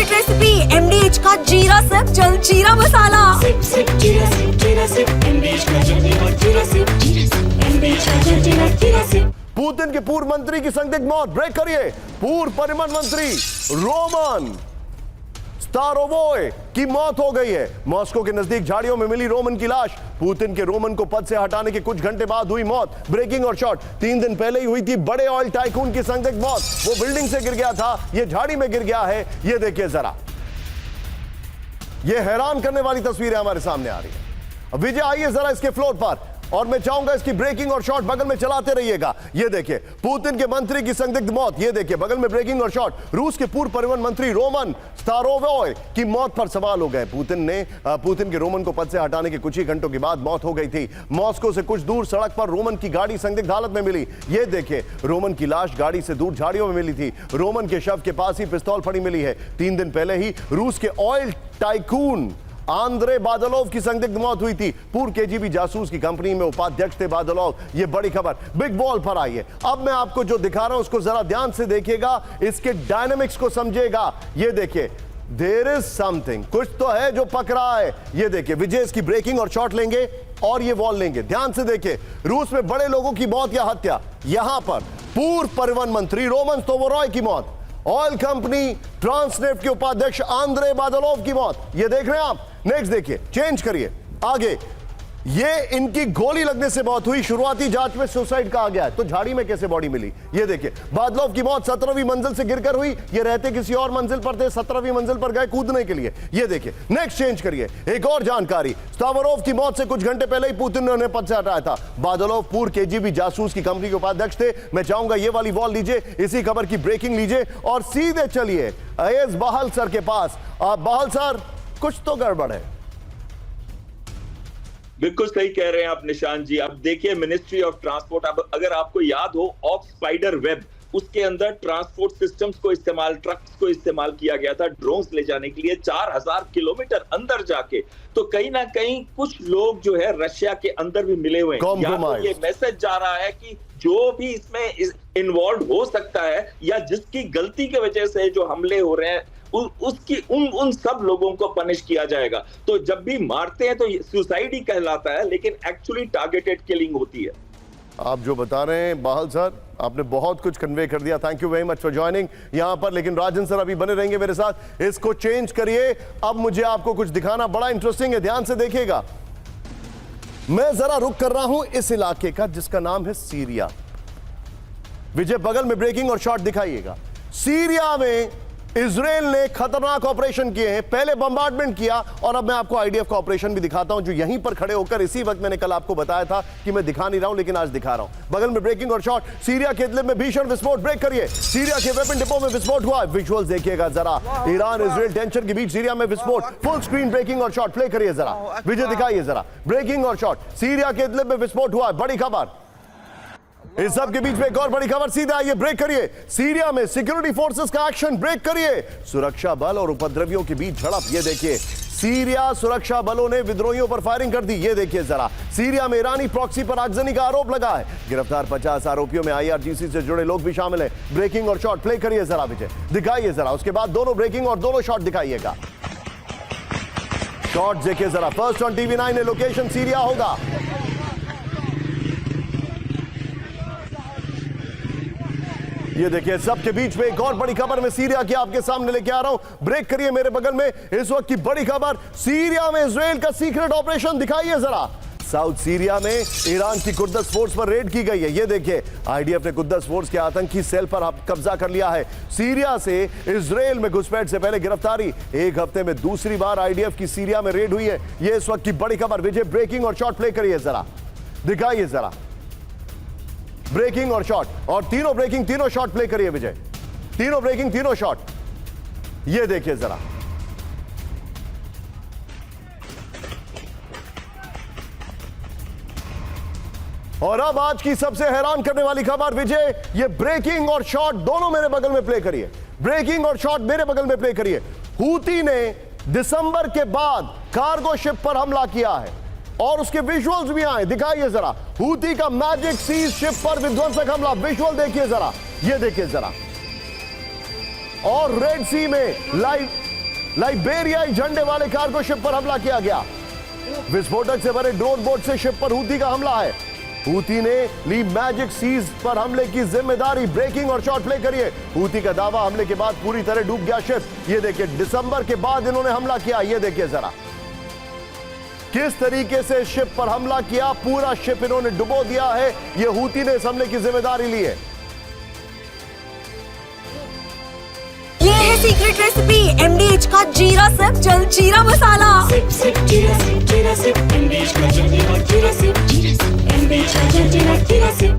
Favourite recipe MDH का जीरा SIP जल जीरा मसाला। सिप सिप जीरा सिप MDH का जल्दी और जीरा सिप MDH का जल्दी और जीरा सिप। पुतिन के पूर्व मंत्री की संदिग्ध मौत। ब्रेक करिए। पूर्व परिवहन मंत्री रोमन स्तारोवोय की मौत हो गई है। मॉस्को के नजदीक झाड़ियों में मिली रोमन की लाश। पुतिन के रोमन को पद से हटाने के कुछ घंटे बाद हुई मौत। ब्रेकिंग और शॉट। 3 दिन पहले ही हुई थी बड़े ऑयल टाइकून की संदिग्ध मौत। वो बिल्डिंग से गिर गया था, ये झाड़ी में गिर गया है। ये देखिए जरा, ये हैरान करने वाली तस्वीरें हमारे सामने आ रही है। विजय आइए जरा इसके फ्लोर पर, और मैं चाहूंगा इसकी ब्रेकिंग और शॉट बगल में चलाते रहिएगा। ये देखिए पुतिन के मंत्री की संदिग्ध मौत। ये देखिए बगल में ब्रेकिंग और शॉट। रूस के पूर्व परिवहन मंत्री रोमन स्तारोवोय की मौत पर सवाल हो गए। पुतिन के रोमन को पद से हटाने के कुछ ही घंटों के बाद मौत हो गई थी। मॉस्को से कुछ दूर सड़क पर रोमन की गाड़ी संदिग्ध हालत में मिली। ये देखिए रोमन की लाश गाड़ी से दूर झाड़ियों में मिली थी। रोमन के शव के पास ही पिस्तौल पड़ी मिली है। 3 दिन पहले ही रूस के ऑयल टाइकून आंद्रे बादलोव की संदिग्ध मौत हुई थी। पूर्व KGB जासूस की कंपनी में उपाध्यक्ष थे बादलोव। ये बड़ी खबर बिग बॉल पर आई है। अब मैं आपको जो दिखा रहा हूं उसको जरा ध्यान से देखिएगा, इसके डायनामिक्स को समझिएगा। ये देखिए देयर इज समथिंग, कुछ तो है जो पक रहा है। ये देखिए विजय इसकी ब्रेकिंग और शॉट लेंगे और ये वॉल लेंगे। ध्यान से देखिए, रूस में बड़े लोगों की मौत या हत्या। यहां पर पूर्व परिवहन मंत्री रोमन स्तारोवोय की मौत। ऑयल कंपनी ट्रांसनेफ्ट के उपाध्यक्ष आंद्रे बादलोव की मौत। ये देख रहे हैं आप। नेक्स्ट देखिए, चेंज करिए आगे। ये इनकी गोली लगने से मौत हुई। शुरुआती जांच में सुसाइड कहा गया है, तो झाड़ी में कैसे बॉडी मिली? ये देखिए बादलोव की मौत 17वीं मंजिल से गिरकर हुई। ये रहते किसी और मंजिल पर थे, 17वीं मंजिल पर गए कूदने के लिए। ये देखिए नेक्स्ट चेंज करिए। एक और जानकारी, स्तारोवोय की मौत से कुछ घंटे पहले ही पुतिन ने उन्हें पद से हटाया था। बादलोव पूर्व KGB जासूस की कंपनी के उपाध्यक्ष थे। मैं चाहूंगा ये वाली वॉल लीजिए, इसी खबर की ब्रेकिंग लीजिए और सीधे चलिए अयेज बहल सर के पास। बहल सर, कुछ तो गड़बड़ है। बिल्कुल सही कह रहे हैं आप निशान जी। अब देखिए मिनिस्ट्री ऑफ ट्रांसपोर्ट, अब अगर आपको याद हो ऑफ स्पाइडर वेब, उसके अंदर ट्रांसपोर्ट सिस्टम्स को इस्तेमाल, ट्रक्स को इस्तेमाल किया गया था ड्रोन्स ले जाने के लिए 4000 किलोमीटर अंदर जाके। तो कहीं ना कहीं कुछ लोग जो है रशिया के अंदर भी मिले हुए हैं। या तो ये मैसेज जा रहा है कि जो भी इसमें इन्वॉल्व हो सकता है या जिसकी गलती की वजह से जो हमले हो रहे हैं उसकी उन सब लोगों को पनिश किया जाएगा। तो जब भी मारते हैं तो सुसाइड ही कहलाता है, लेकिन एक्चुअली टारगेटेड किलिंग होती है। आप जो बता रहे हैं बहल सर, आपने बहुत कुछ कन्वे कर दिया। Thank you very much for joining यहां पर। लेकिन राजन सर अभी बने रहेंगे मेरे साथ। इसको चेंज करिए। अब मुझे आपको कुछ दिखाना बड़ा इंटरेस्टिंग है, ध्यान से देखिएगा। मैं जरा रुक कर रहा हूं इस इलाके का जिसका नाम है सीरिया। विजय बगल में ब्रेकिंग और शॉट दिखाइएगा। सीरिया में इजराइल ने खतरनाक ऑपरेशन किए हैं। पहले बम्बार्डमेंट किया और अब मैं आपको IDF का ऑपरेशन भी दिखाता हूं, जो यहीं पर खड़े होकर इसी वक्त मैंने कल आपको बताया था कि मैं दिखा नहीं रहा हूं, लेकिन आज दिखा रहा हूं। बगल में ब्रेकिंग और शॉट। सीरिया के इदलिब में भीषण विस्फोट। ब्रेक करिए। सीरिया के वेपन डिपो में विस्फोट हुआ। विजुअल्स देखिएगा जरा। ईरान इजराइल टेंशन के बीच सीरिया में विस्फोट। फुल स्क्रीन ब्रेकिंग और शॉट प्ले करिए जरा। विजय दिखाइए जरा ब्रेकिंग और शॉट। सीरिया के इदलिब में विस्फोट हुआ। बड़ी खबर। इस सब के बीच में एक और बड़ी खबर। सीधा आइए, ब्रेक करिए। सीरिया में सिक्योरिटी फोर्सेस का एक्शन। ब्रेक करिए। सुरक्षा बल और उपद्रवियों के बीच झड़प। ये देखिए सीरिया सुरक्षा बलों ने विद्रोहियों पर फायरिंग कर दी। ये देखिए जरा। सीरिया में ईरानी प्रॉक्सी पर आगजनी का आरोप लगा है। गिरफ्तार 50 आरोपियों में IRGC से जुड़े लोग भी शामिल हैं। ब्रेकिंग और शॉट प्ले करिए जरा विजय, दिखाइए जरा। उसके बाद दोनों ब्रेकिंग और दोनों शॉट दिखाइएगा। शॉट देखिए जरा। फर्स्ट ऑन TV9 ने लोकेशन सीरिया होगा। ये देखिए सबके बीच में एक और बड़ी खबर मैं सीरिया की आपके सामने लेके आ रहा हूं। ब्रेक करिए मेरे बगल में। इस वक्त की बड़ी खबर, सीरिया में इजराइल का सीक्रेट ऑपरेशन। दिखाइए जरा। साउथ सीरिया में ईरान की कुद्दस फोर्स पर रेड की गई है। ये देखिए IDF ने कुद्दस फोर्स के आतंकी सेल पर कब्जा कर लिया है। सीरिया से इजराइल में घुसपैठ से पहले गिरफ्तारी। एक हफ्ते में दूसरी बार IDF की सीरिया में रेड हुई है। ये इस वक्त की बड़ी खबर। विजय ब्रेकिंग और शॉट प्ले करिए जरा, दिखाइए जरा। ब्रेकिंग और शॉट, और तीनों ब्रेकिंग तीनों शॉट प्ले करिए विजय। तीनों ब्रेकिंग तीनों शॉट। ये देखिए जरा। और अब आज की सबसे हैरान करने वाली खबर विजय, ये ब्रेकिंग और शॉट दोनों मेरे बगल में प्ले करिए। ब्रेकिंग और शॉट मेरे बगल में प्ले करिए। हूती ने दिसंबर के बाद कार्गो शिप पर हमला किया है और उसके विजुअल्स भी आए, दिखाइए जरा। हूती का मैजिक सीज शिप पर विध्वंसक हमला। विजुअल देखिए जरा, ये देखिए जरा। और रेड सी में लाइव लाइबेरियाई झंडे वाले कार्गो शिप पर हमला किया गया। विस्फोटक से भरे ड्रोन बोट से शिप पर हूती का हमला है। हूती ने ली मैजिक सीज पर हमले की जिम्मेदारी। ब्रेकिंग और शॉट प्ले करिए। हूती का दावा, हमले के बाद पूरी तरह डूब गया शिप। ये देखिए, दिसंबर के बाद इन्होंने हमला किया। ये देखिए जरा किस तरीके से शिप पर हमला किया। पूरा शिप इन्होंने डुबो दिया है। ये हूती ने इस हमले की जिम्मेदारी ली है। ये है सीक्रेट रेसिपी MDH का जीरा सिप जलजीरा मसाला। सिप सिप जीरा सिप MDH का जलजीरा जीरा सिप MDH का जलजीरा जीरा सिप